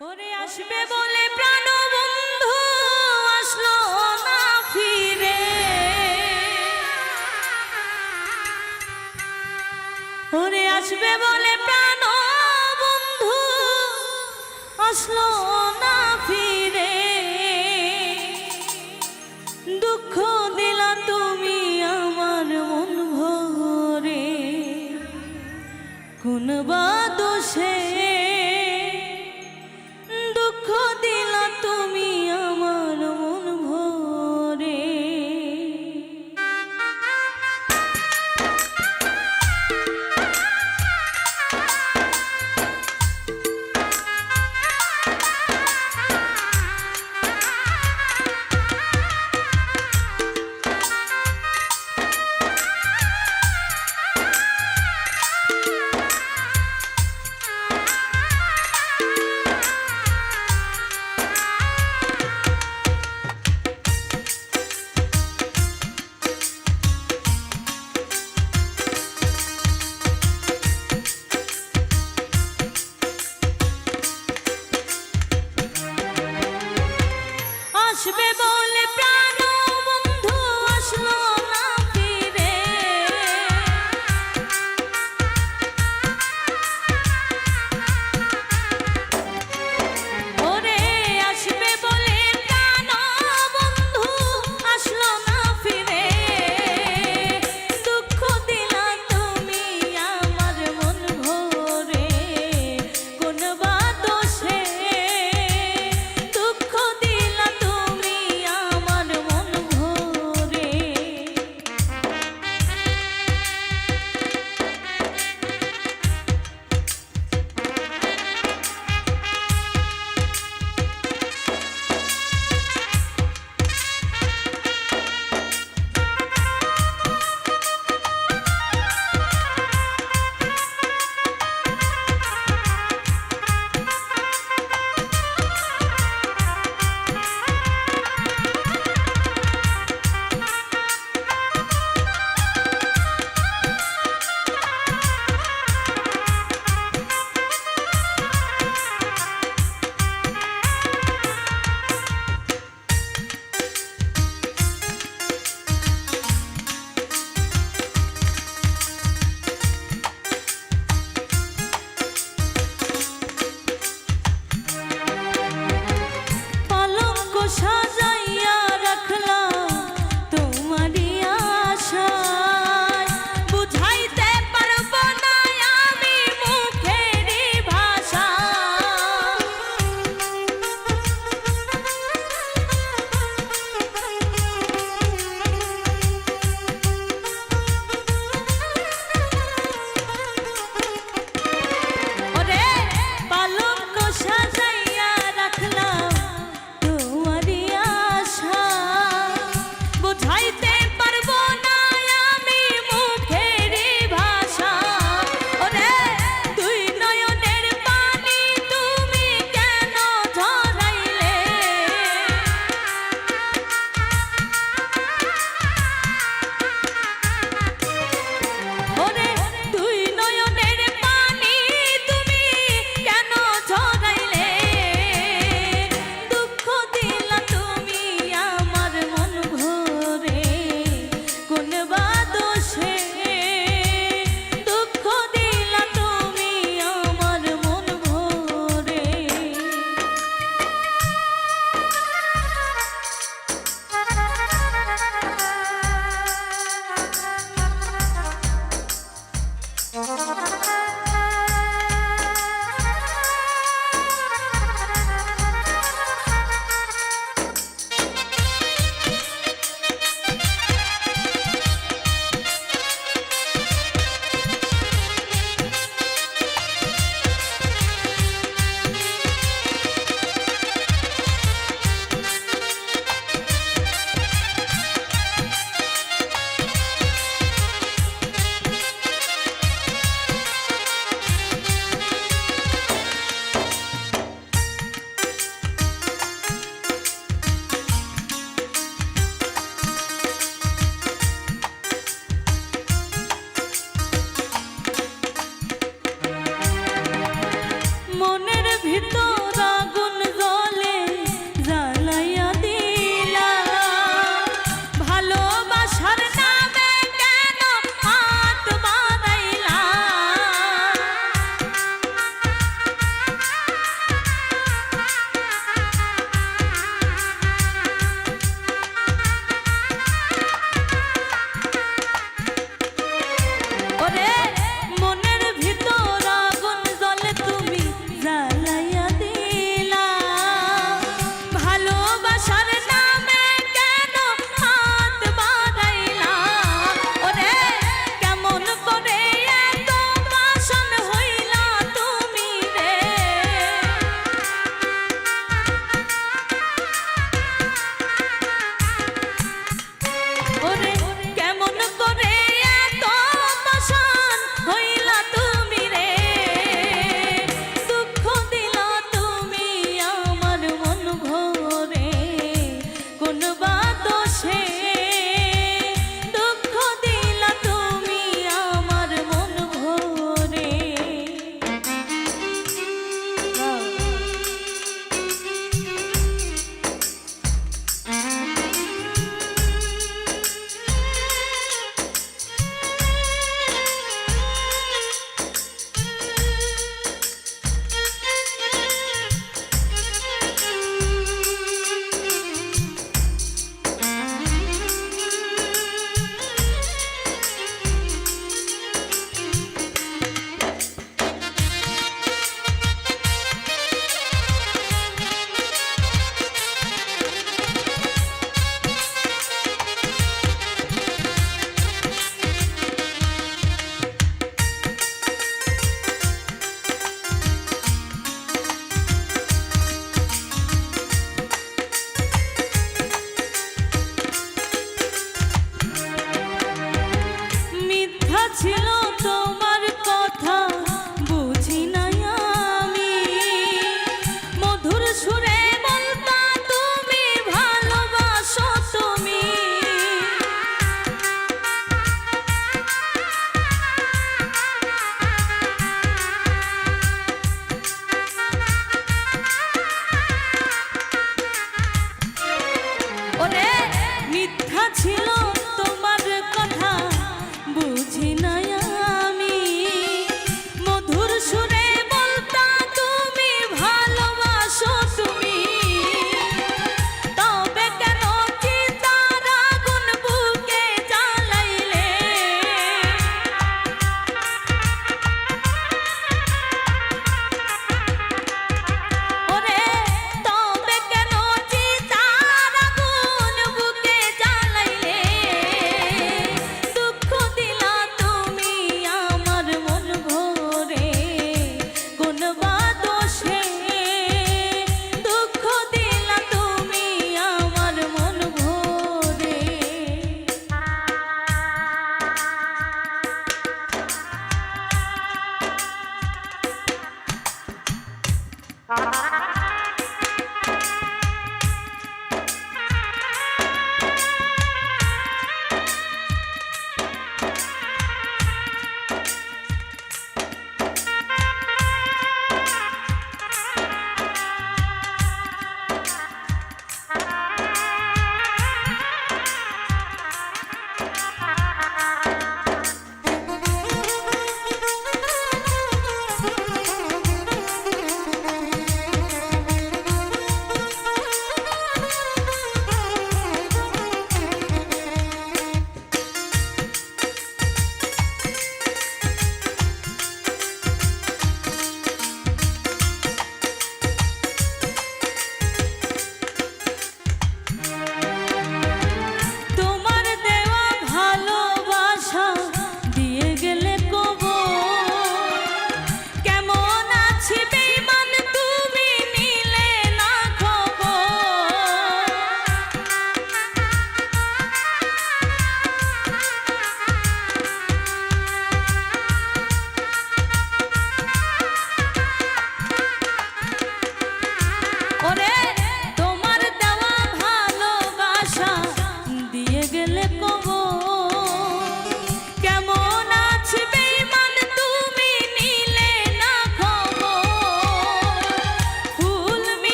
ওরে আসবে বলে প্রাণ বন্ধু আসলো না ফিরে, ওরে আসবে বলে প্রাণ বন্ধু আসলো না ফিরে। দুঃখ দিলা তুমি আমার মন ভরে, কোন বা দোষে দুঃখ দিলা তুমি আমার মন ভরে।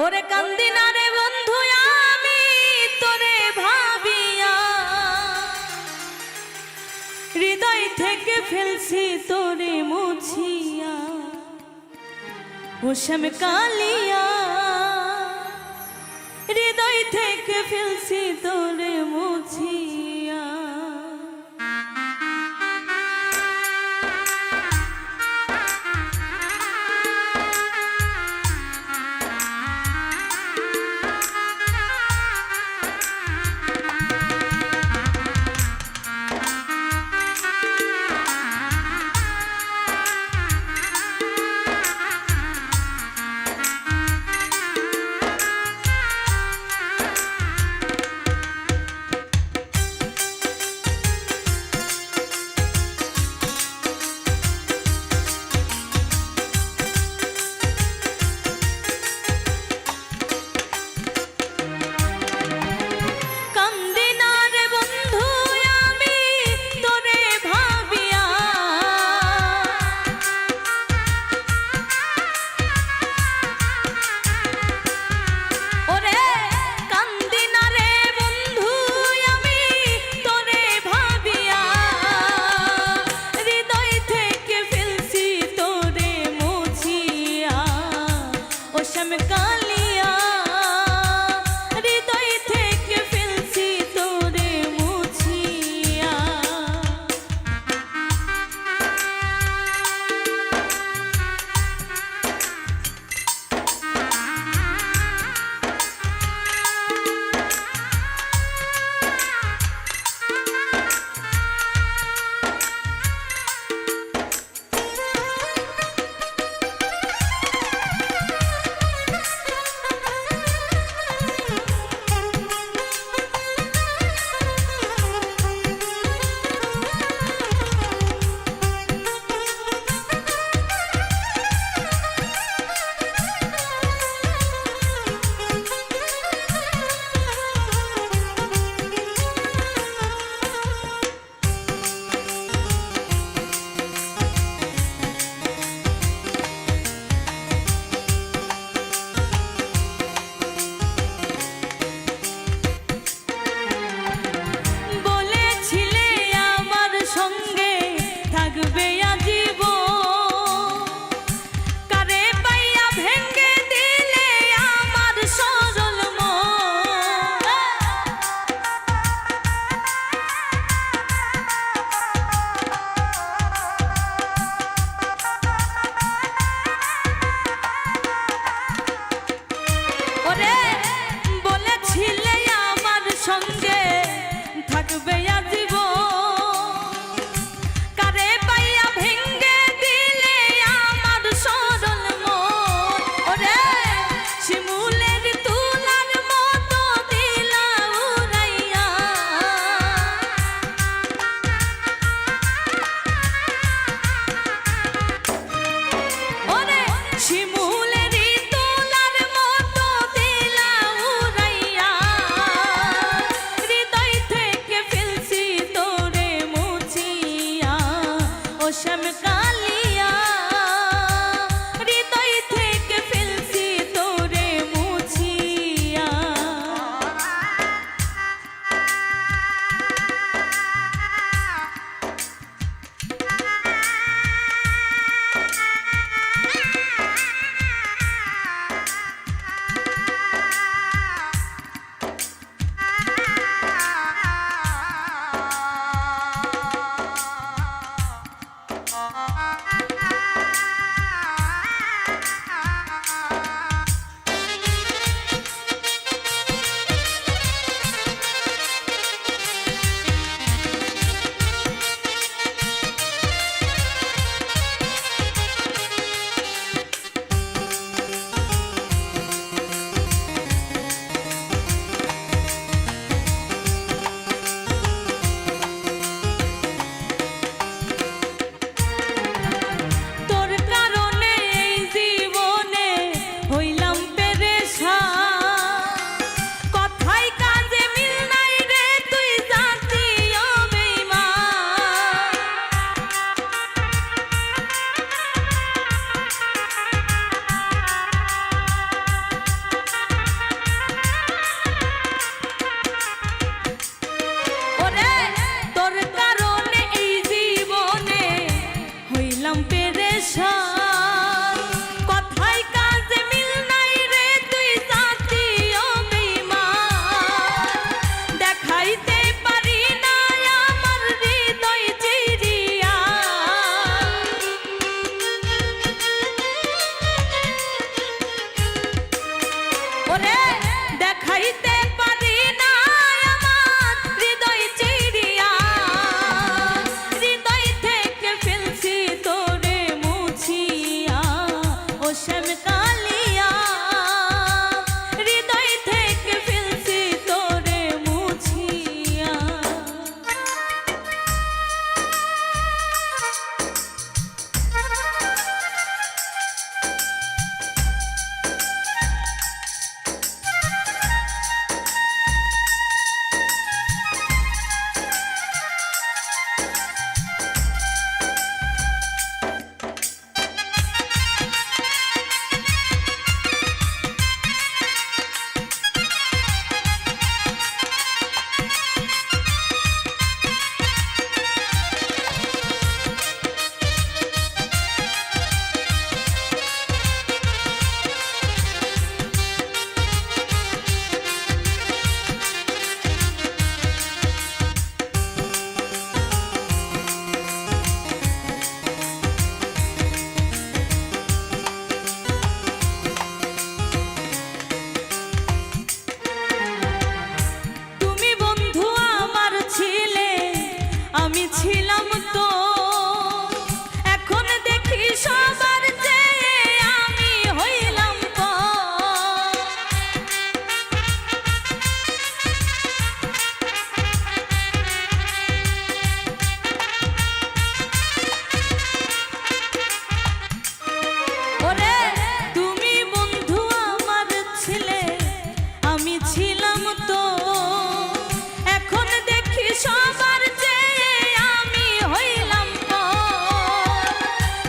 ওরে কান্দি না রে বন্ধু আমি তোরে ভাবিয়া, হৃদয় থেকে ফেলছি তোরে মুছিয়া, ও শ্যাম কালিয়া, হৃদয় থেকে ফেলছি তোরে মুছিয়া।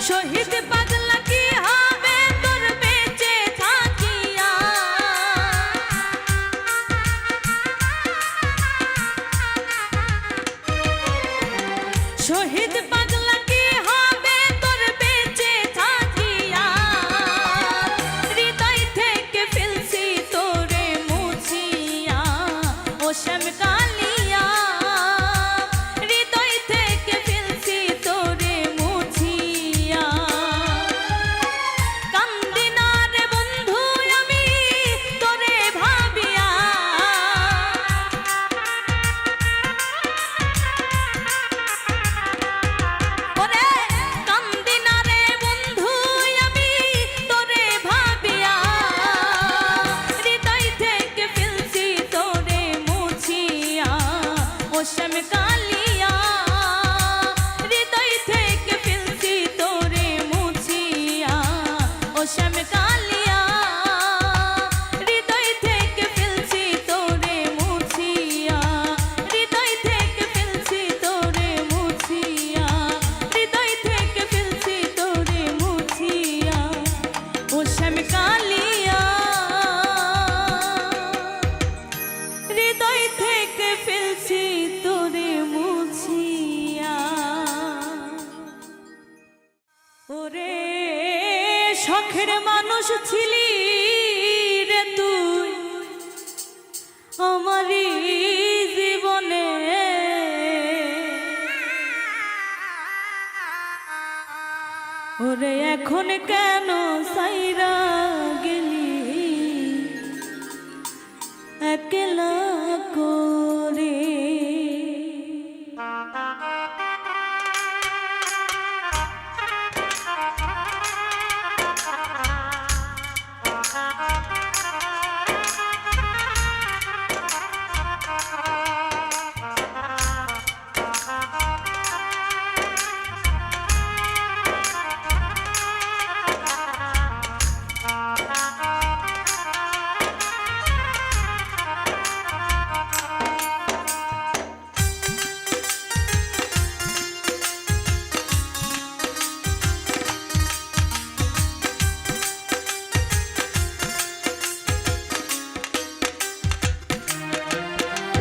শহীদ পাগলা কি হবে তোর বেঁচে থাকিয়া, শহীদ পাগলা কি হবে তোর বেঁচে থাকিয়া, হৃদয় থেকে ফেলছি তোরে মুছিয়া ও শ্যাম কালিয়া, হৃদয় থেকে ফেলছি তোরে মুছিয়া। কান্দি না রে বন্ধু আমি তোরে ভাবিয়া, ওরে কান্দি না রে বন্ধু আমি তোরে ভাবিয়া, হৃদয় থেকে ফেলছি তোরে মুছিয়া ও শ্যাম কালিয়া, হৃদয় থেকে ফেলছি তোরে মুছিয়া ও শ্যাম কালিয়া, হৃদয় থেকে ফেলছি তোরে মুছিয়া, হৃদয় থেকে ফেলছি তোরে মুছিয়া, হৃদয় থেকে ফেলছি তোরে মুছিয়া ও শ্যাম কালিয়া, হৃদয় থেকে ফেলছি তোরে মুছিয়া। ওরে শখের মানুষ ছিলি রে তুই আমারই জীবনে, ওরে এখন কেন সাইরা গেলি একলা করে,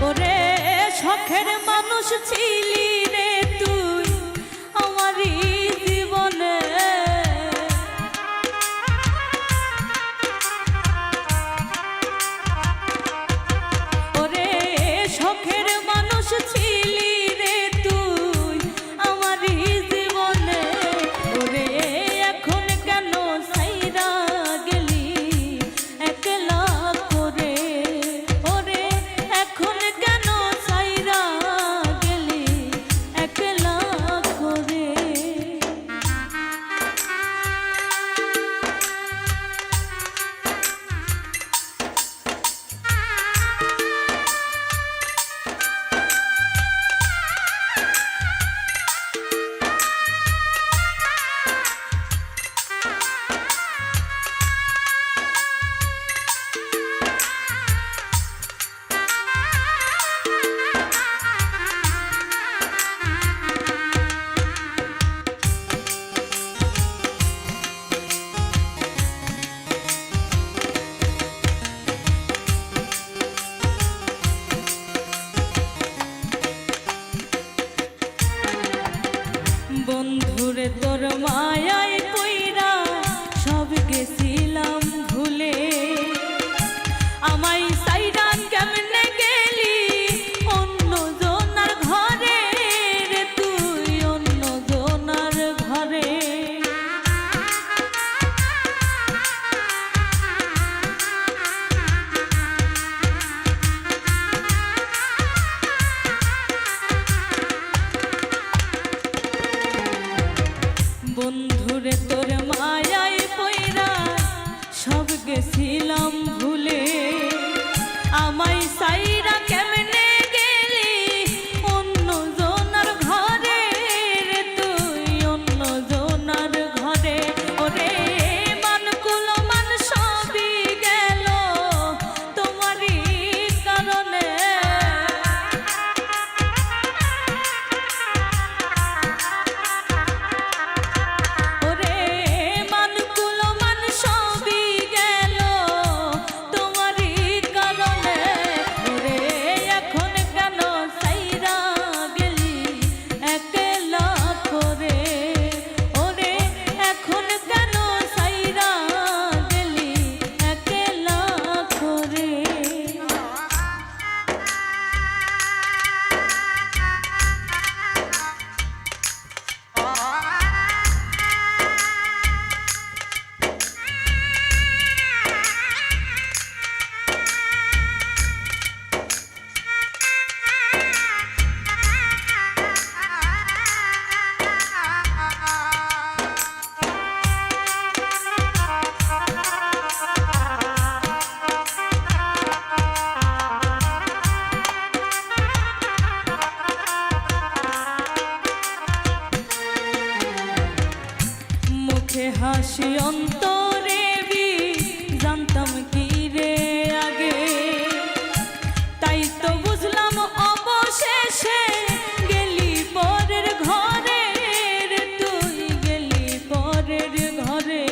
ওরে শখের মানুষ ছিলি রে তুই আমারই জীবনে, ওরে শখের মানুষ ছিলি রে তুই আমারই জীবনে, ওরে এখন কেন সাইরা গেলি একলা করে, ওরে এখন কেন সাইরা গেলি একলা করে। বন্ধুরে তোর মায়ায় কইরা সব গেছিলাম ভুলে, আমায় সাইরা কেমনে গেলি অন্য জনার ঘরে রে তুই অন্য জনার ঘরে, বন্ধুরে তোর মায়ায় পইরা সব গেছিলাম ভুলে, আমায় সাইরা কেমনে গেলি অন্য জনার ঘরে রে তুই অন্য জনার ঘরে, ওরে মানকুল মান সবই গেল তোমারই কারণে, মুখে হাসি অন্তরে জানতাম কি রে আগে, তাই তো বুঝলাম অবশেষে গেলি পরের ঘরে রে, তুই গেলি পরের ঘরে।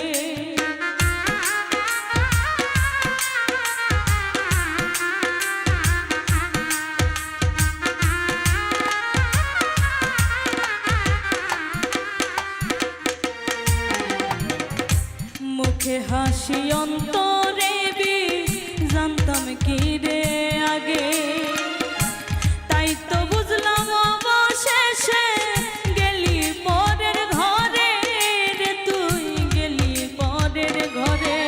মুখে হাসি অন্তরে জানতাম কি রে আগে, তাই তো বুঝলাম অবশেষে গেলি পরের ঘরে রে, তুই গেলি পরের ঘরে।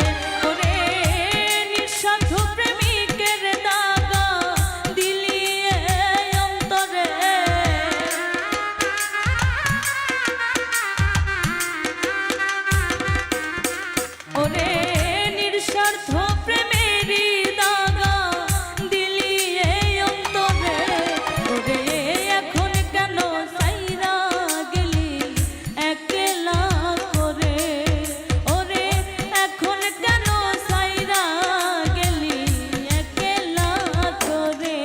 ওরে নিঃস্বার্থ প্রেমিকের দাগা দিলি এই অন্তরে, ওরে নিঃস্বার্থ প্রেমেরই দাগা দিলি এই অন্তরে। ওরে এখন কেন সাইরা গেলি একলা করে, ওরে এখন কেন সাইরা গেলি একলা করে।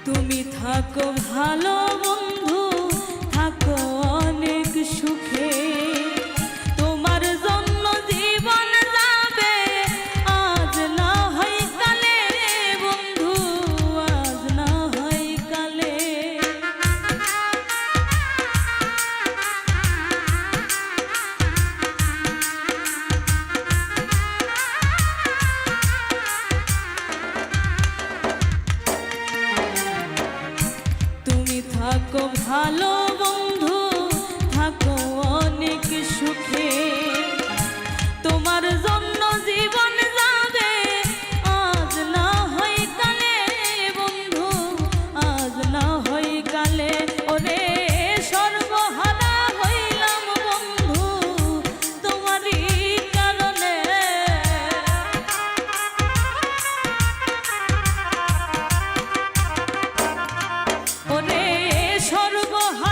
তুমি থাকো ভালো বন্ধু, থাকো অনেক সুখে, তোমার জন্য জীবন যাবে আজ না হয় কালে বন্ধু, আজ না হয় কালে। তুমি থাকো ভালো বন্ধু, থাকো অনেক সুখে, তোমার জন্য জীবন যাবে আজ না হয় কালে বন্ধু, আজ না হয় কালে। ওরে সর্বহারা হইলাম বন্ধু তোমারই কারণে, ওরে সর্বহারা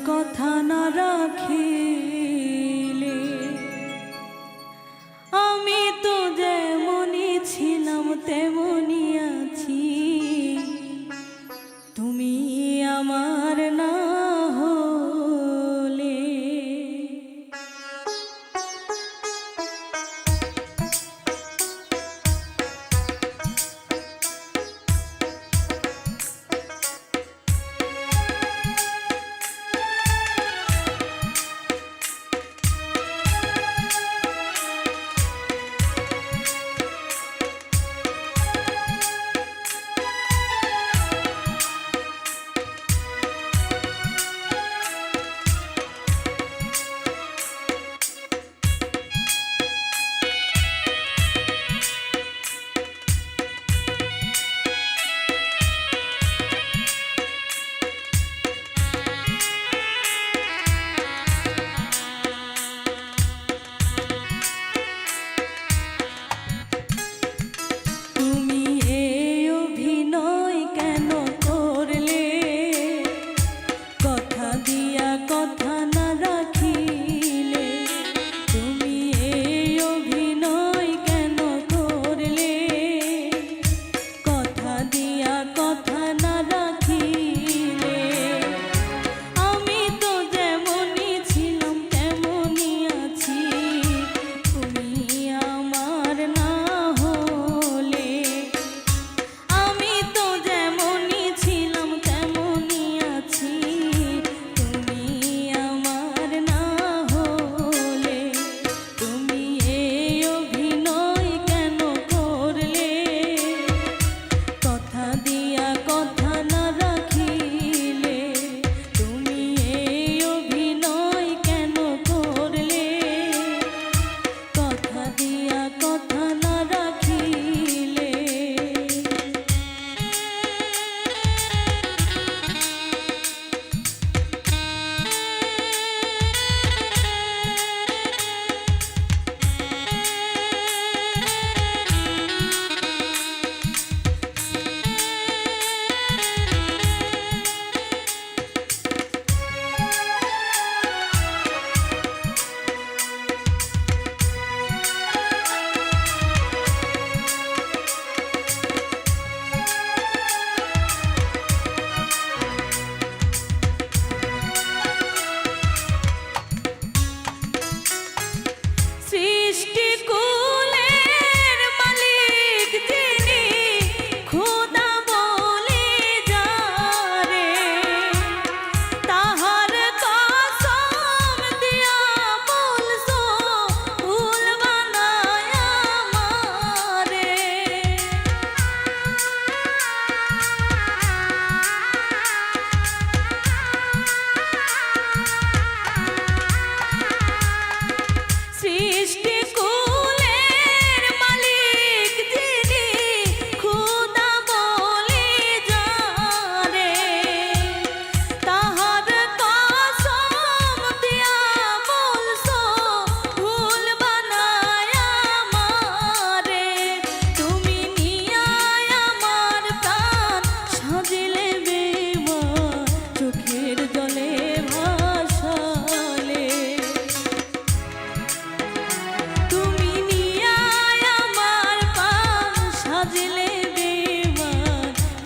কথা না রাখিলে আমি তো যেমনই ছিলাম তেমনই আছি, তুমি আমার না হলে।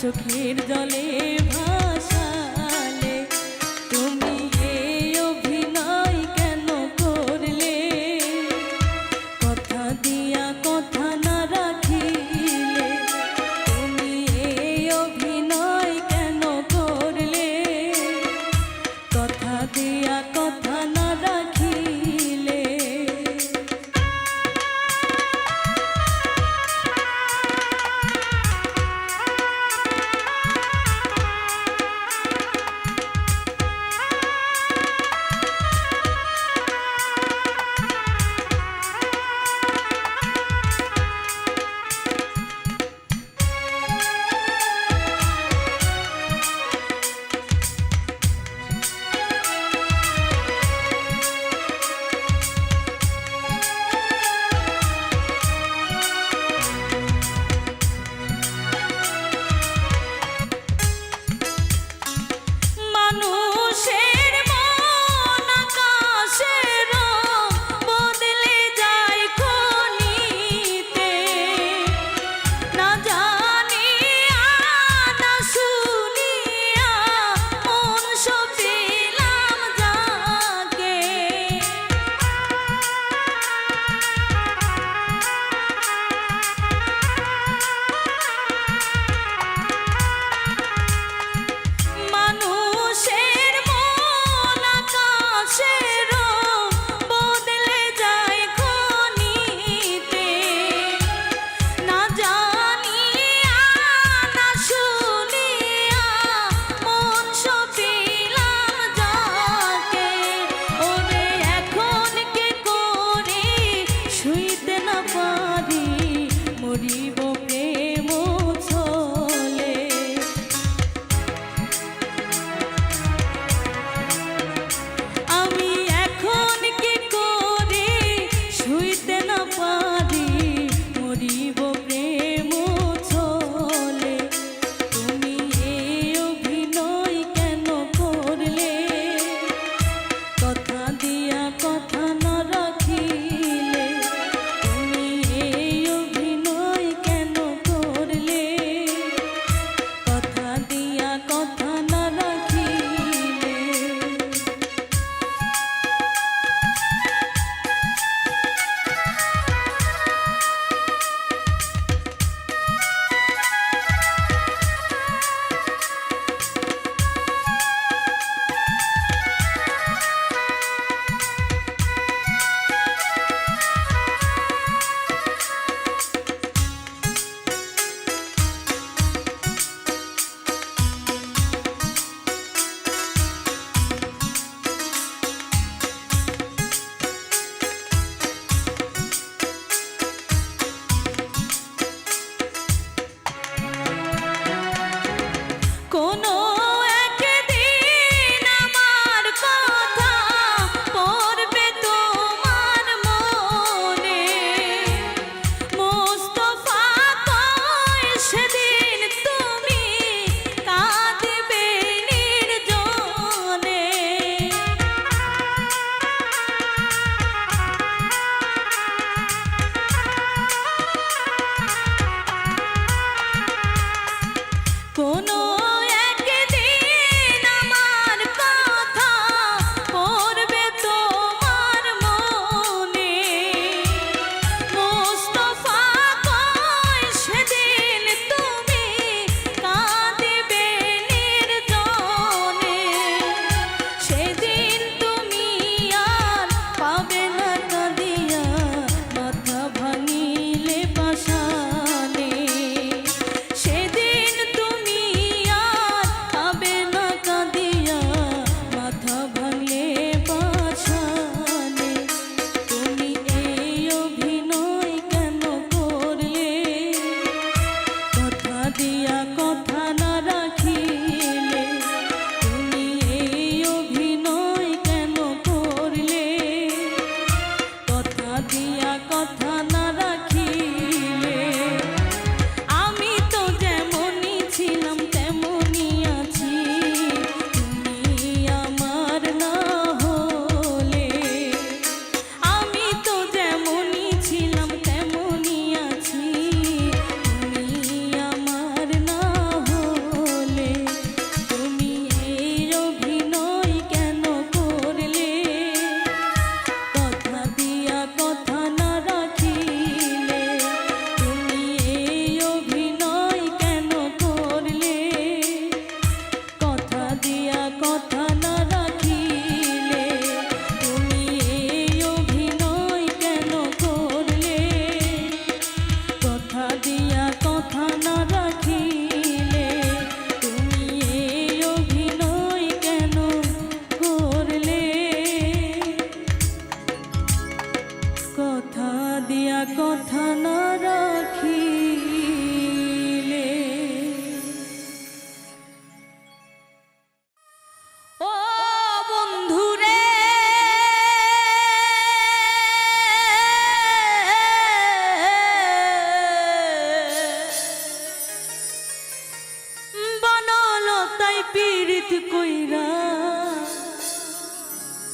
চোখের জলে ভাসালে তুমি এই অভিনয় কেন করলে? কথা দিয়া কথা না রাখিলে তুমি এই অভিনয় কেন করলে? কথা দিয়া কথা না রাখিলে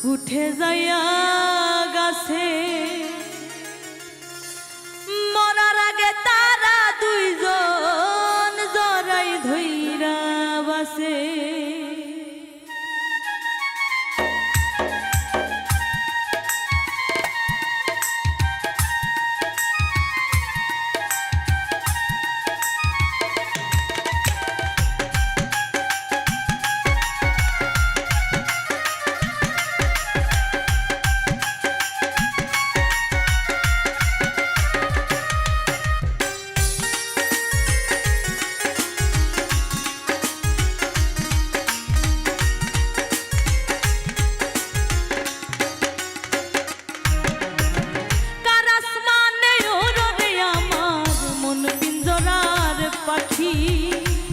উঠে যাইয়া গাছে মরার আগে তারা দুইজন জড়াই ধইরা বাসে পাখি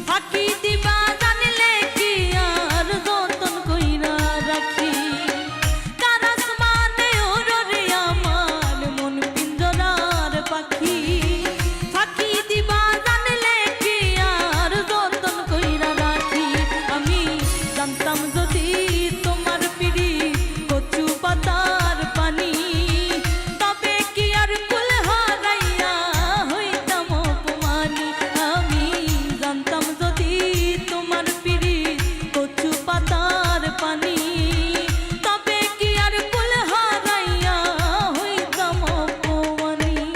ফাঁকি দিবা জানলে কি আর যতন কইরা রাখি কার আসমানে ওরে আমার মন পিঞ্জরার পাখি ফাঁকি দিবা জানলে কি আর যতন কইরা রাখি আমি জানতাম যদি তোমার পিড়ি কচু পাতার পানি তবে কি আর কুল হারাইয়া হইতাম অপমানী জানতাম যদি তোমার পিড়ি কচু পাতার পানি তবে কি আর কুল হারাইয়া হইতাম অপমানী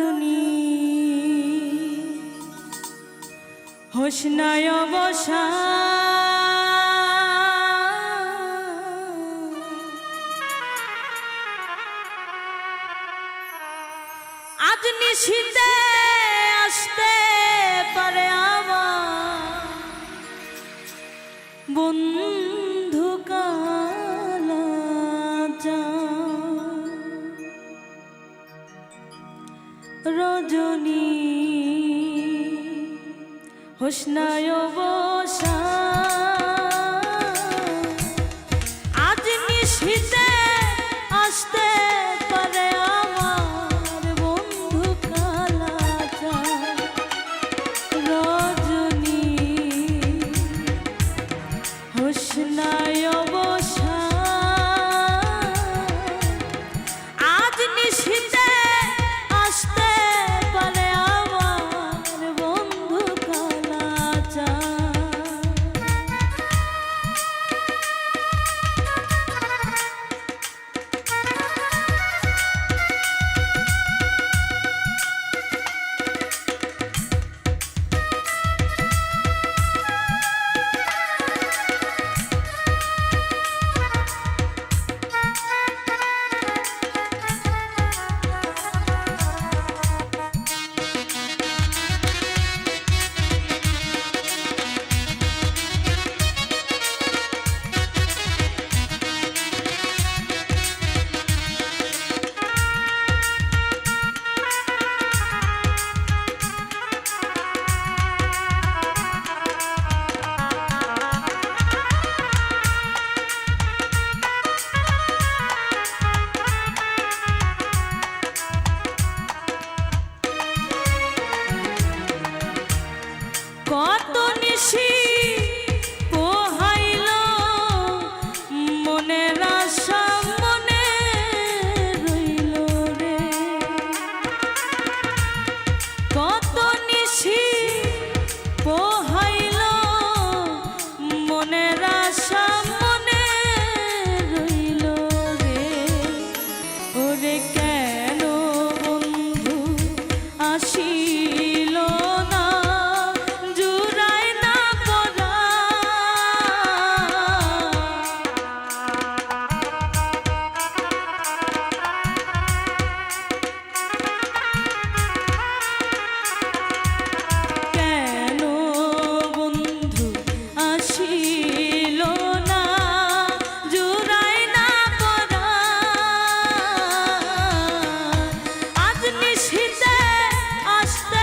রজনী হোসনায় বসা আজ নিশীতে আসতে পারে আমার বন্ধু কালাজান রজনী হোসনায় বসা আজ নিশীতে আসতে পারে আমার বন্ধু কালাজান রজনী হোসনায় বসা আজ নিশীতে আসতে পারে আমার বন্ধু কালাজান কত নিশি পোহাইল মনের আশা মনে রইল রে কত নিশি পোহাইল মনের আশা মনে রইল রে ওরে কেন বন্ধু আসিল না জুড়ায় না পরা কেন বন্ধু আসিল না জুড়ায় না পরা আজ নিশীতে আসতে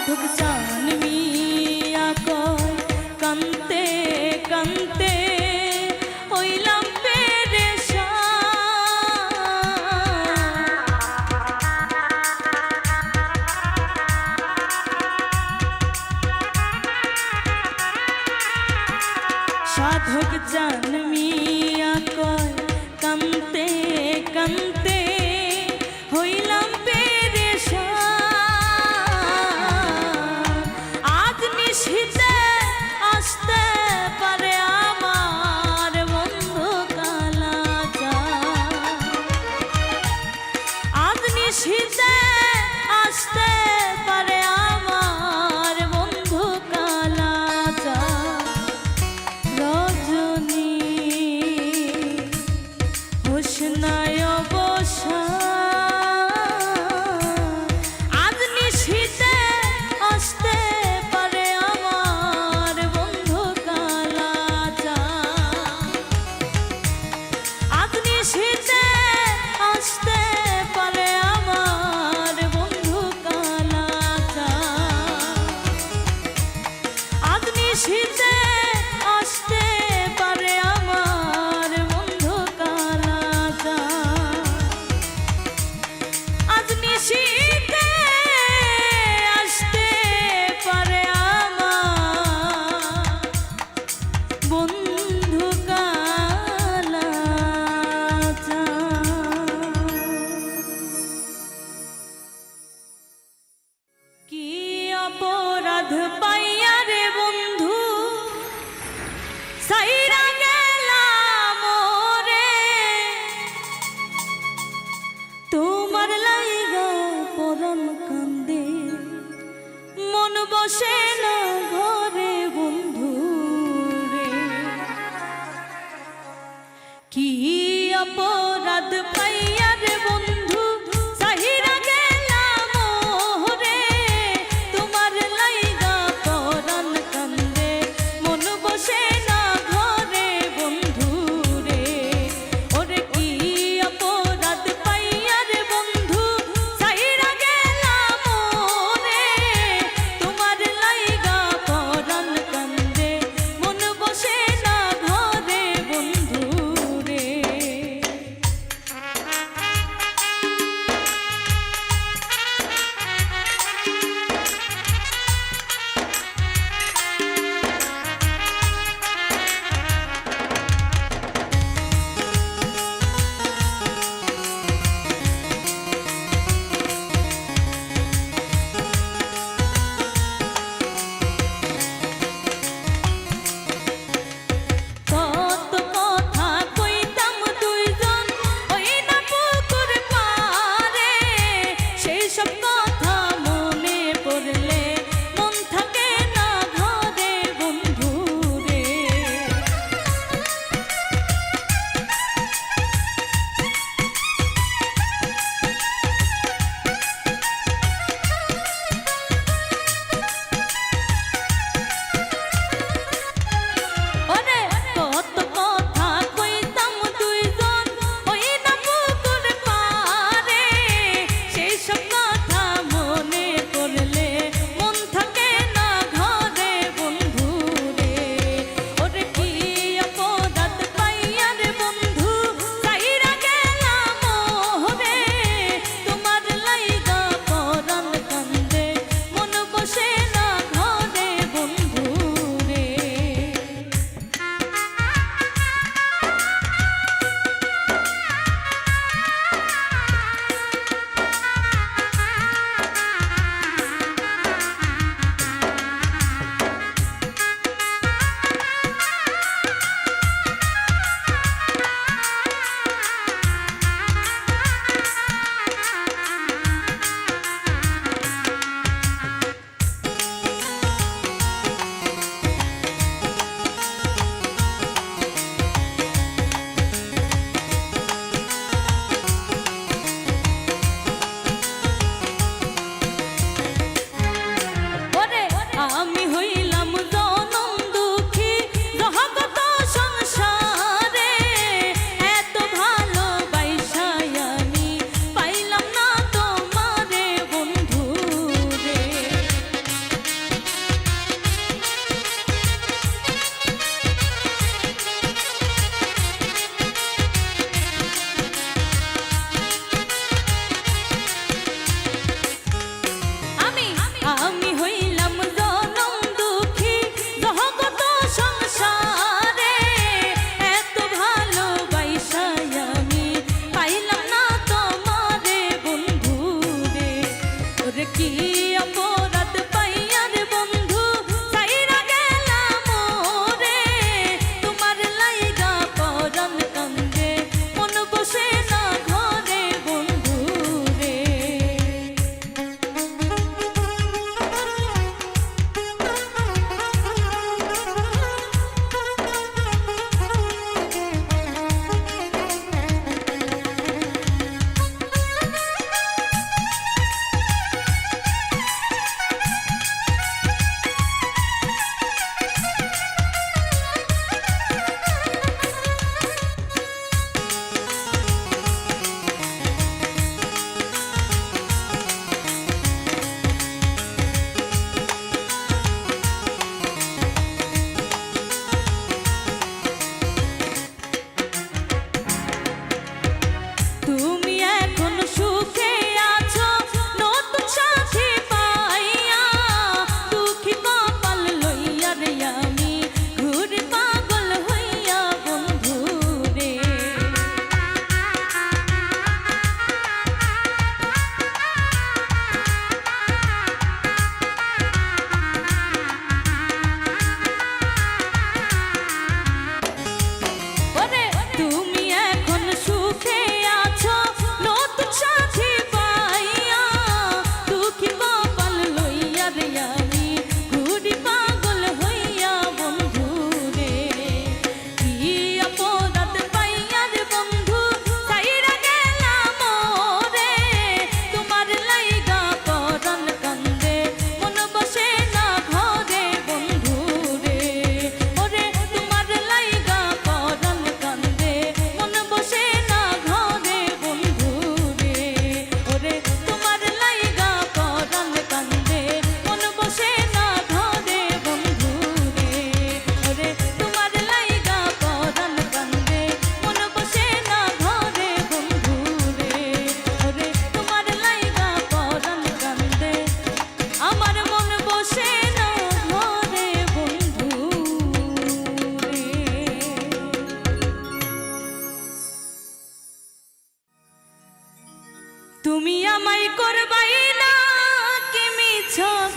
সাধক চান মিয়া কয় কান্তে কান্তে হইলাম সাধক চান মিয়া কয় কান্তে কান্তে হইলাম পেরেশান আজ নিশিতে আসতে পারে আমার বন্ধু কালাচান আজ নিশিতে আসতে পারে আমার বন্ধু কালাচান রজনী হোসনায় বসা আজ নিশিতে আসতে পারে আমার বন্ধু কালাচান আজ নিশিতে আসতে পারে আমার বন্ধু কালাচান আজ নিশিতে আসতে পারে আমার বন্ধু কালাচান আজ নিশিতে আসতে পারে আমার বন্ধু কালাচান কি অপরাধ পাইয়া রে বন্ধু সাইরা গেলাম রে তোমার লাইগা পরম কান্দে মন বসে না ঘরে বন্ধু রে কি অপরাধ পাইয়া রে বন্ধু সাইরা গেলাম রে তোমার লাইগা পরম কান্দে মন বসে না ঘরে বন্ধু রে ওরে কি অপরাধ পাইয়া রে বন্ধু সাইরা গেলাম রে তোমার লাই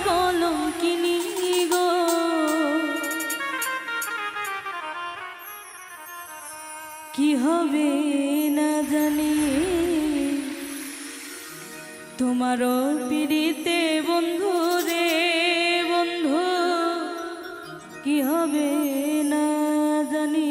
কলঙ্কিনী গো। কি হবে না জানি তোমারও পিড়িতে বন্ধু রে বন্ধু, কি হবে না জানি।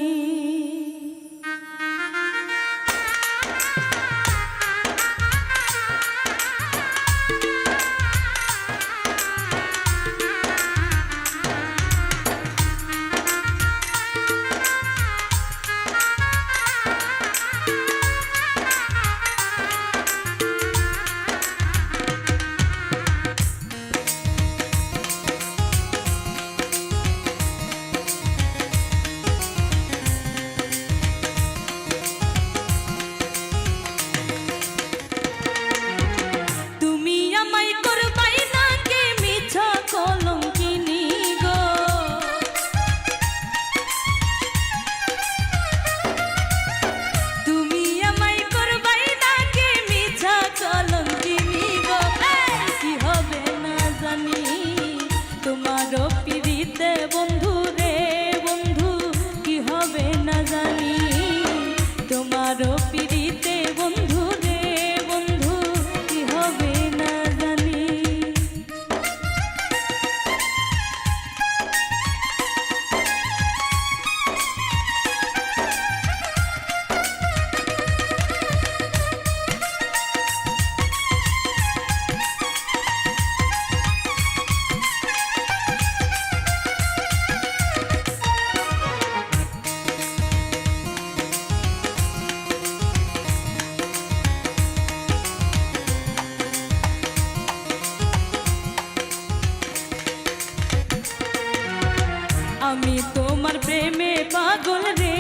আমি তোমার প্রেমে পাগল রে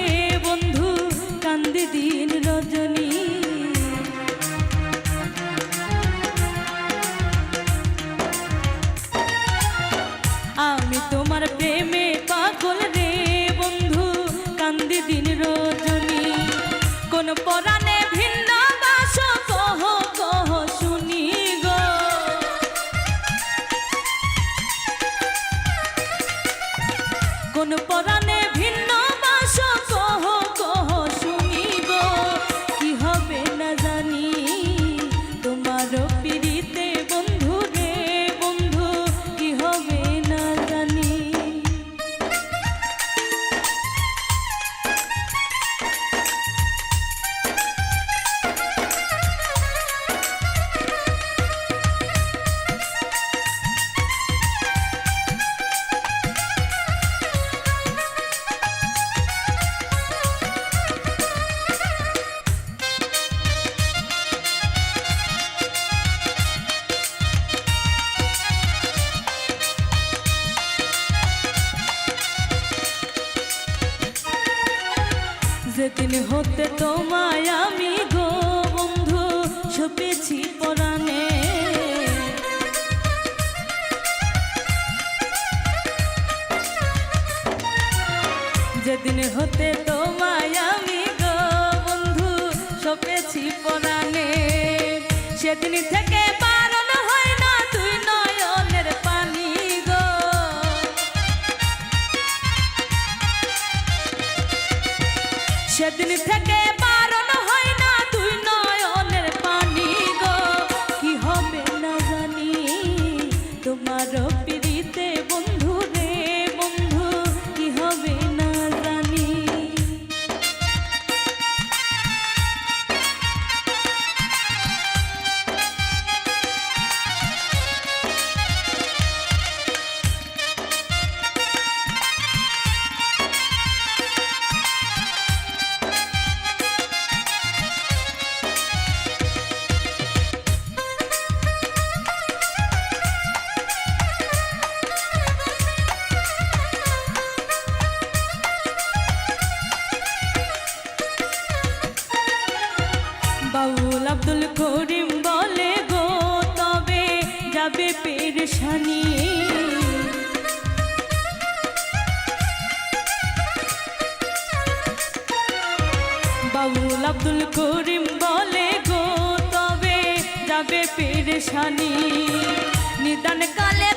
বন্ধু, কান্দি দিন রজনী। আমি তোমার প্রেমে পাগল রে বন্ধু, কান্দি দিন রজনী। কোন পরাণে ভিন্ন বাস কহ কহ শুনি গো। কোন পরাণে ভিন্ন বাস কহ কহ শুনি গো। কি হবে না জানি তোমার পিড়িতে বন্ধু রে বন্ধু, কি হবে না জানি। যেদিন হতে তোমায় আমি গো বন্ধু সপেছি পরাণে। যেদিন হতে তোমায় আমি গো বন্ধু সপেছি পরাণে, সেদিন থেকে বারণ হয় না তুই নয়নের পানি গো। সেদিন থেকে বারণ হয় না তুই নয়নের পানি গো। কি হবে না জানি তোমার পিড়িতে বন্ধু রে বন্ধু, কি হবে না জানি। বাউল আব্দুল করিম বলে গো তবে যাবে পেরেশানি। বাউল আব্দুল করিম বলে গো তবে যাবে পেরেশানি। নিদান কালে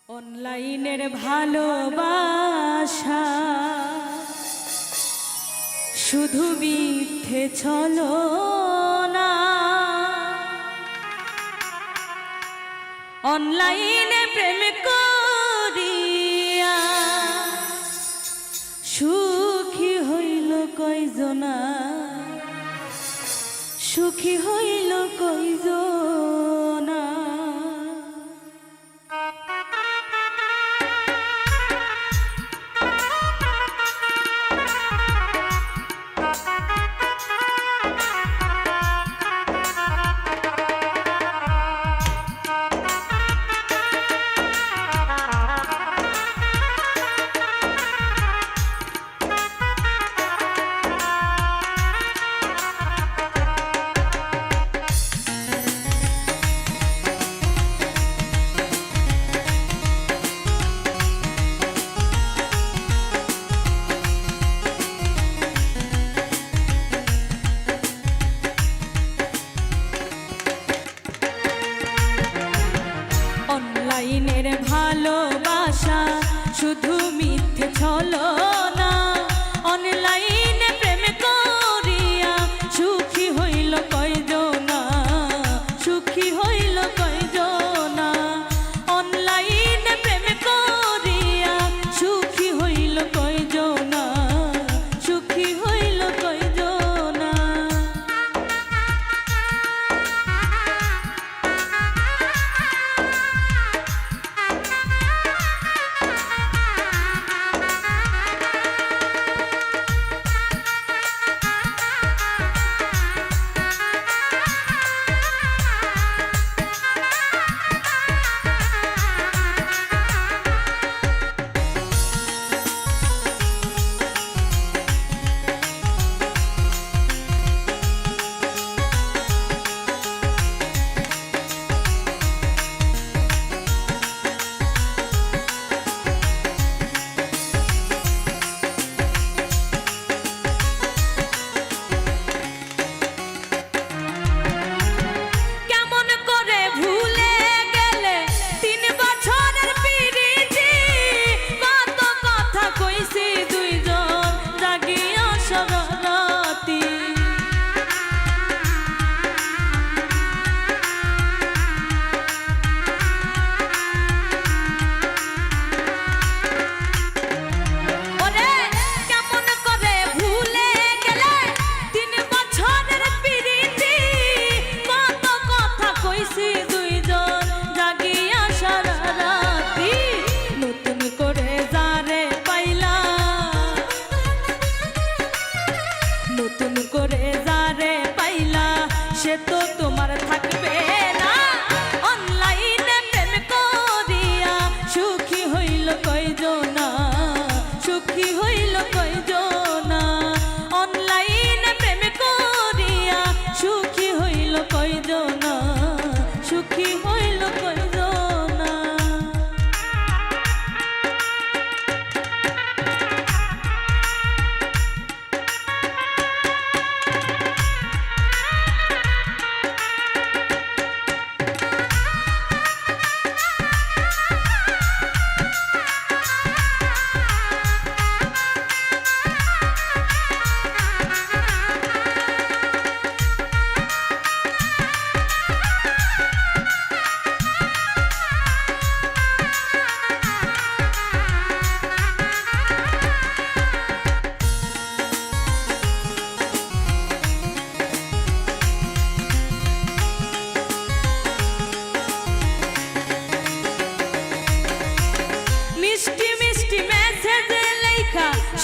অনলাইনের ভালোবাসা শুধু মিথ্যে ছলো না, অনলাইনে প্রেম করিয়া সুখী হইল কয়জনা, সুখী হইল কয়জনা। অনলাইনের ভালোবাসা শুধু মিথ্যে ছলনা, অনলাইনে প্রেম করিয়া সুখী হইল কয়জনা, সুখী হইল কয়জনা। অনলাইনে প্রেম করিয়া সুখী হইল কয়জনা, সুখী হইল কয়জনা। সে তো তোমার থাকবে না, অনলাইনে প্রেম করিয়া সুখী হইল কয়জনা, সুখী হইল কয়জনা। অনলাইনে প্রেম করিয়া সুখী হইল কয়জনা, সুখী হইল কয়জনা।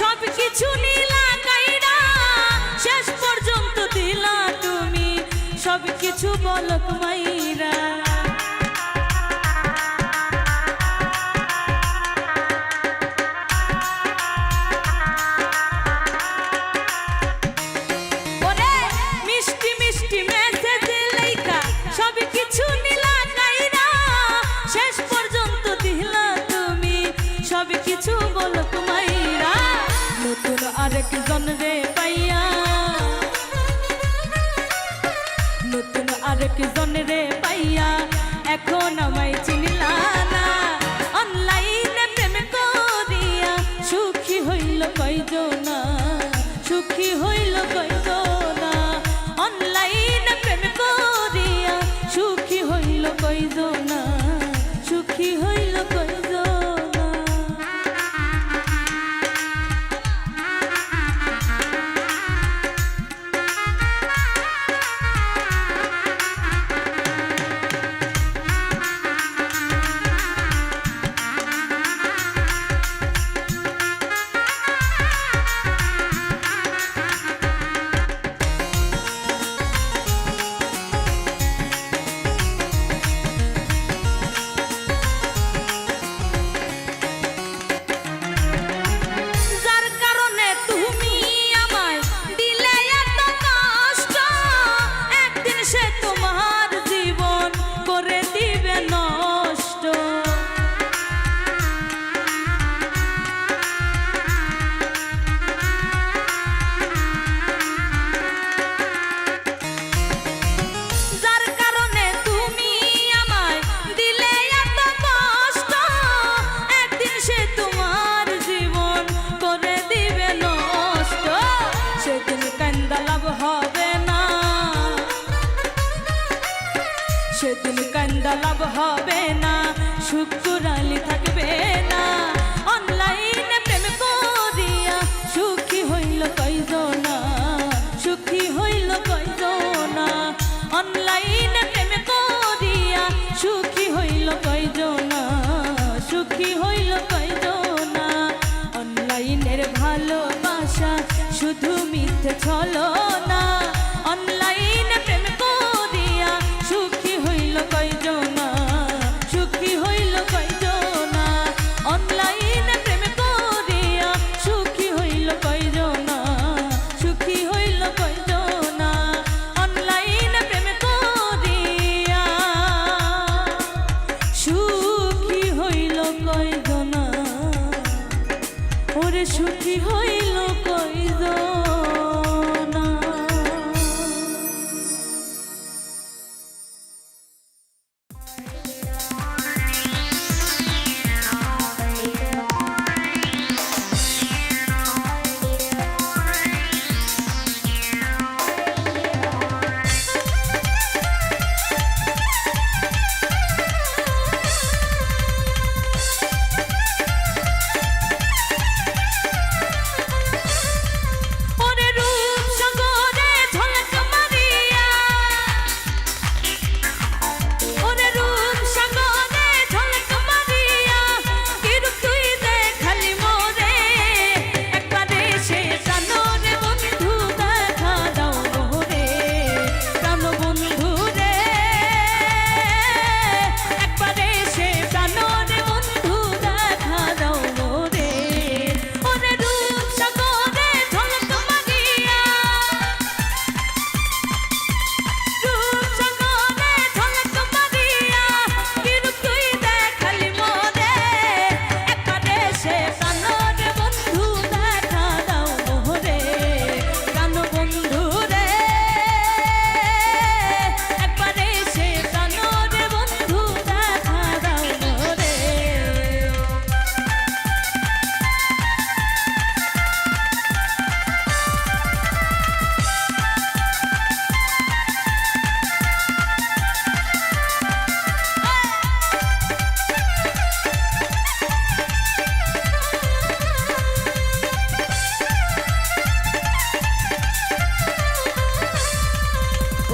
সবকিছু নীলা কাইরা শেষ পর্যন্ত দিলা তুমি সবকিছু বলক মাইরা। ওরে মিষ্টি মিষ্টি মেসেজ লেখা সবকিছু নীলা কাইরা শেষ পর্যন্ত দিলা তুমি সবকিছু বলক মাইরা। নতুন আরেকজন রে পাইয়া, নতুন আরেকজন রে পাইয়া এখন আমায় চিনলা না। সন্ধ্যা লাভ হবে না, শুক্রালি থাকবে না। অনলাইনে প্রেম করিয়া সুখী হইল কয়জনা, সুখী হইল কয়জনা। অনলাইনে প্রেম করিয়া সুখী হইল কয়জনা, সুখী হইল কয়জনা। অনলাইনের ভালোবাসা শুধু মিথ্যে ছলনা, অনলাইনে প্রেম করিয়া সুখী হইল কয়জনা, সুখী হইল কয়জনা। অনলাইনে প্রেম করিয়া সুখী হইল কয়জনা, সুখী হইল কয়জনা। অনলাইনে প্রেম করিয়া সুখী হইল কয়জনা, ওরে সুখী হইল কয়জনা।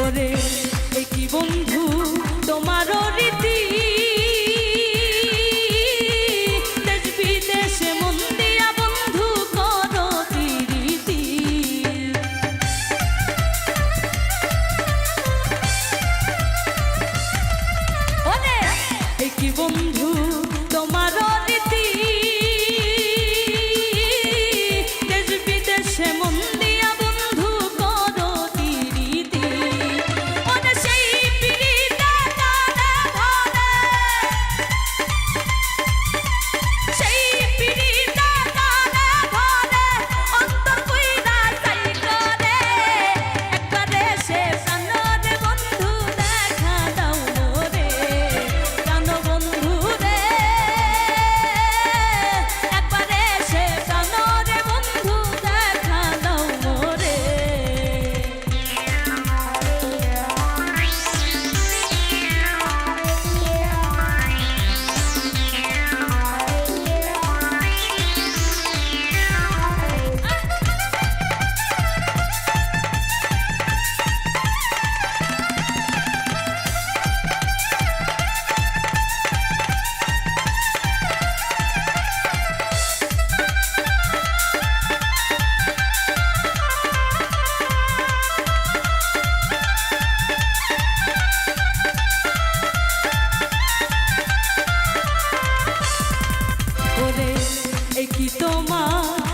ওরে একই বন্ধু তোমারও রীতি, দেশ বিদেশে মন দিয়া বন্ধু করো রীতি। ওরে একই বন্ধু তোমারও রীতি, দেশ বিদেশে মন দিয়া বন্ধু করো রীতি। একই তোমার